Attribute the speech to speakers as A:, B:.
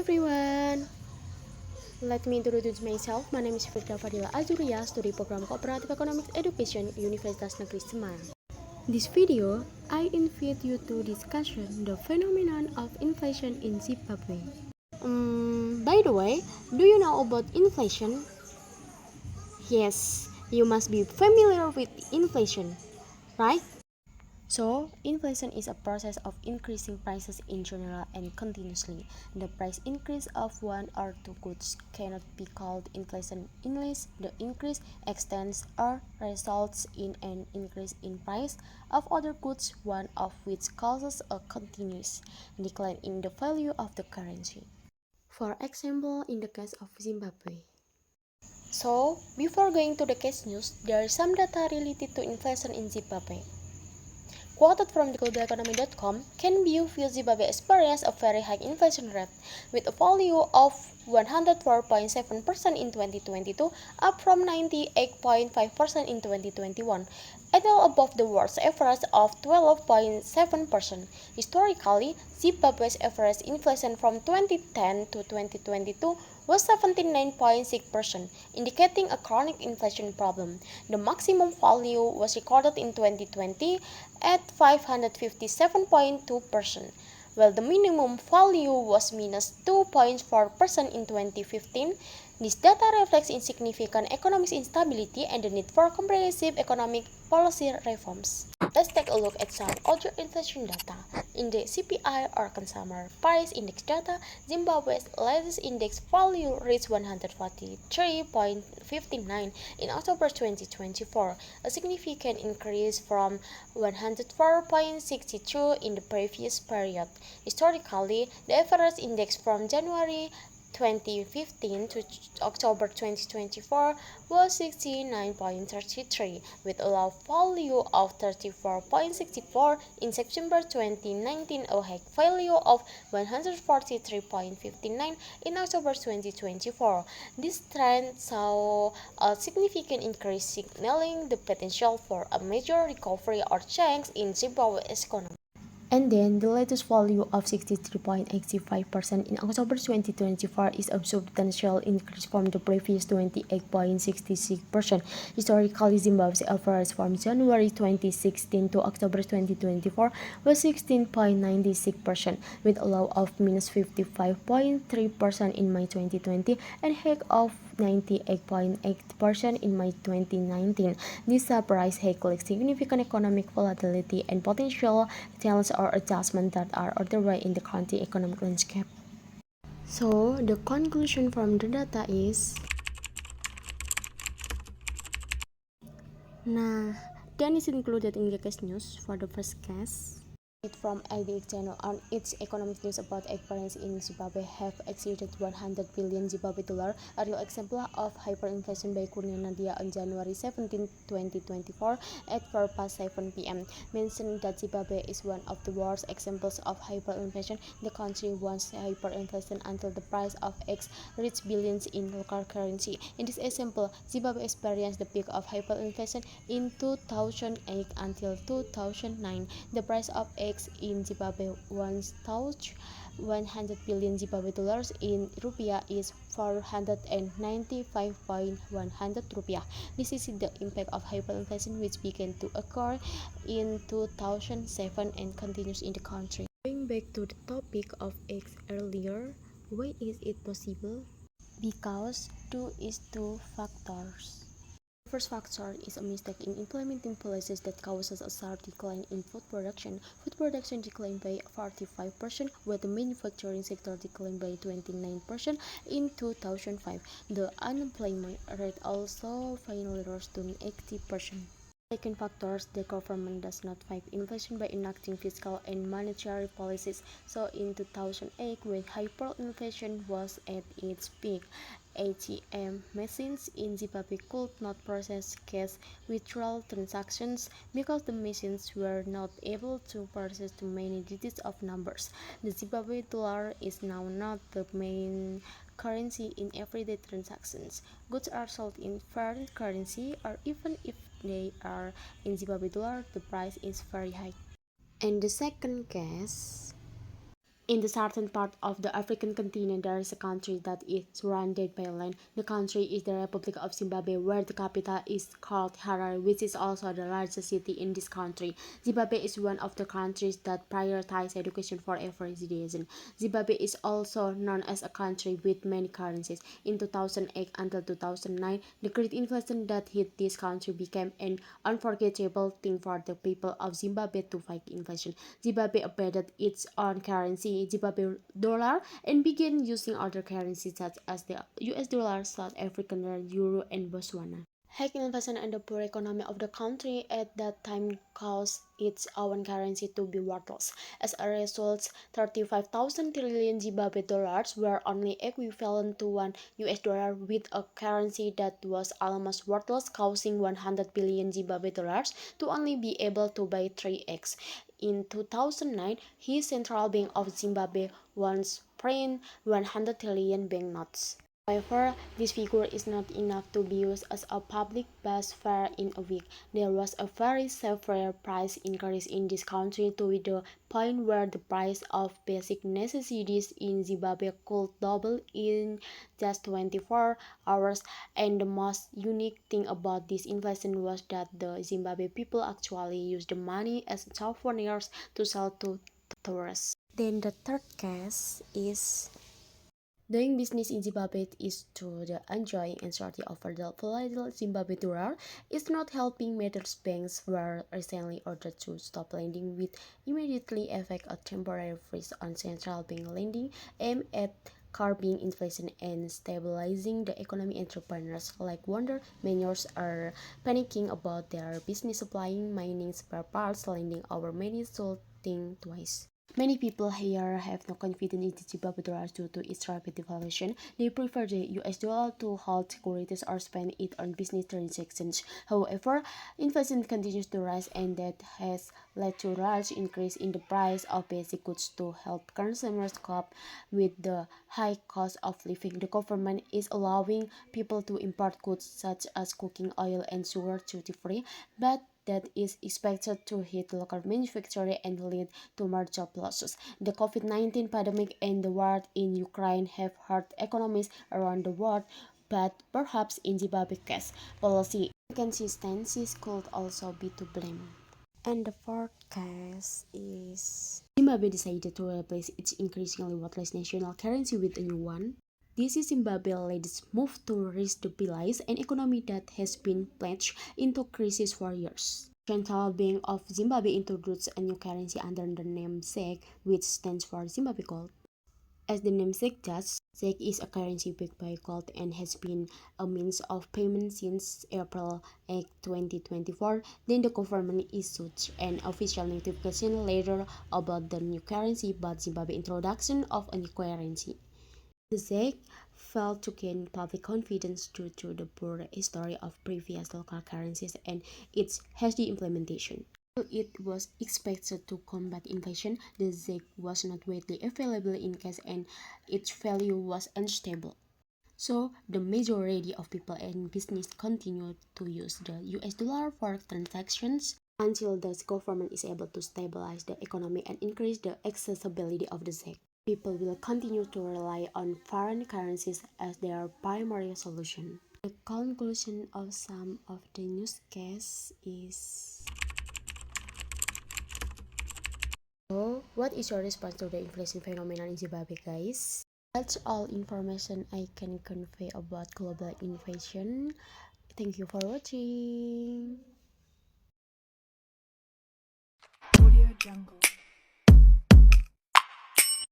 A: everyone! Let me introduce myself. My name is Firda Fadila Azuria, Studi Program Cooperative Economics Education, Universitas Negeri Semarang. This video, I invite you to discussion the phenomenon of inflation in Zimbabwe. By the way, do you know about inflation? Yes, you must be familiar with inflation, right? So, inflation is a process of increasing prices in general and continuously. The price increase of one or two goods cannot be called inflation unless the increase extends or results in an increase in price of other goods, one of which causes a continuous decline in the value of the currency. For example, in the case of Zimbabwe. So, before going to the case news, there is some data related to inflation in Zimbabwe. Quoted from theglobaleconomy.com, can view Zimbabwe experienced a very high inflation rate, with a value of 104.7% in 2022, up from 98.5% in 2021, and well above the world's average of 12.7%. Historically, Zimbabwe's average inflation from 2010 to 2022 was 79.6%, indicating a chronic inflation problem. The maximum value was recorded in 2020 at 557.2%, while the minimum value was minus 2.4% in 2015. This data reflects insignificant economic instability and the need for comprehensive economic policy reforms. Let's take a look at some other inflation data. In the CPI or Consumer Price Index data, Zimbabwe's latest index value reached 143.59 in October 2024, a significant increase from 104.62 in the previous period. Historically, the average index from January 2015 to October 2024 was 69.33, with a low value of 34.64 in September 2019, a high value of 143.59 in October 2024. This trend saw a significant increase, signaling the potential for a major recovery or change in Zimbabwe's economy. And then, the latest value of 63.85% in October 2024 is a substantial increase from the previous 28.66%. Historically, Zimbabwe's average from January 2016 to October 2024 was 16.96%, with a low of minus 55.3% in May 2020 and high of 98.8% in May 2019. This price hike lacks significant economic volatility and potential challenges or adjustments that are underway in the country economic landscape. So, the conclusion from the data is, then is included in the case news for the first case. From IDX channel on its economic news about experience in Zimbabwe have exceeded 100 billion Zimbabwe dollar, a real example of hyperinflation by Kurnia Nadia on January 17, 2024 at 4:07 p.m. mentioned that Zimbabwe is one of the worst examples of hyperinflation. The country was hyperinflation until the price of eggs reached billions in local currency. In this example, Zimbabwe experienced the peak of hyperinflation in 2008 until 2009. The price of eggs in Zimbabwe once touched 100 billion Zimbabwe dollars in rupiah is 495.100 rupiah. This is the impact of hyperinflation, which began to occur in 2007 and continues in the country. Going back to the topic of eggs earlier, why is it possible? Because two factors. The first factor is a mistake in implementing policies that causes a sharp decline in food production. Food production declined by 45%, while the manufacturing sector declined by 29% in 2005. The unemployment rate also finally rose to 80%. Second factor, the government does not fight inflation by enacting fiscal and monetary policies. So in 2008, when hyperinflation was at its peak, ATM machines in Zimbabwe could not process cash withdrawal transactions because the machines were not able to process too many digits of numbers. The Zimbabwe dollar is now not the main currency in everyday transactions. Goods are sold in foreign currency, or even if they are in Zimbabwe dollar, the price is very high. And the second case, In the southern part of the African continent, there is a country that is surrounded by land. The country is the Republic of Zimbabwe, where the capital is called Harare, which is also the largest city in this country. Zimbabwe is one of the countries that prioritize education for every citizen. Zimbabwe is also known as a country with many currencies. In 2008 until 2009, the great inflation that hit this country became an unforgettable thing for the people of Zimbabwe to fight inflation. Zimbabwe adopted its own currency, Zimbabwe dollar, and began using other currencies such as the US dollar, South African rand, euro, and Botswana. High inflation and the poor economy of the country at that time caused its own currency to be worthless. As a result, 35,000 trillion Zimbabwe dollars were only equivalent to $1 with a currency that was almost worthless, causing 100 billion Zimbabwe dollars to only be able to buy 3 eggs. In 2009, his Central Bank of Zimbabwe once printed 100 trillion banknotes. However, this figure is not enough to be used as a public bus fare in a week. There was a very severe price increase in this country to the point where the price of basic necessities in Zimbabwe could double in just 24 hours. And the most unique thing about this inflation was that the Zimbabwe people actually used the money as souvenirs to sell to tourists. Then the third case is doing business in Zimbabwe is to the enjoying anxiety over the volatile Zimbabwe dollar is not helping matters. Banks were recently ordered to stop lending, with immediately effect a temporary freeze on central bank lending aimed at curbing inflation and stabilizing the economy. Entrepreneurs like Wonder Manures are panicking about their business supplying mining spare parts, lending over many sold things twice. Many people here have no confidence in the Zimbabwe dollar due to its rapid devaluation. They prefer the US dollar to hold securities or spend it on business transactions. However, inflation continues to rise, and that has led to a large increase in the price of basic goods. To help consumers cope with the high cost of living, the government is allowing people to import goods such as cooking oil and sugar duty-free, but that is expected to hit local manufacturing and lead to more job losses. The COVID-19 pandemic and the war in Ukraine have hurt economies around the world, but perhaps in Zimbabwe's case, policy inconsistencies could also be to blame. And the fourth case is Zimbabwe decided to replace its increasingly worthless national currency with a new one. This is Zimbabwe's latest move to restabilize an economy that has been plunged into crisis for years. The Central Bank of Zimbabwe introduced a new currency under the name ZEC, which stands for Zimbabwe Gold. As the name suggests, ZEC is a currency backed by gold and has been a means of payment since April 8, 2024. Then the government issued an official notification later about the new currency, but Zimbabwe's introduction of a new currency. The ZEC failed to gain public confidence due to the poor history of previous local currencies and its hasty implementation. While it was expected to combat inflation, the ZEC was not widely available in cash and its value was unstable. So, the majority of people and business continued to use the US dollar for transactions until the government is able to stabilize the economy and increase the accessibility of the ZEC. People will continue to rely on foreign currencies as their primary solution. The conclusion of some of the newscasts is: so, what is your response to the inflation phenomenon in Zimbabwe, guys? That's all information I can convey about global inflation. Thank you for watching.
B: Audio Jungle.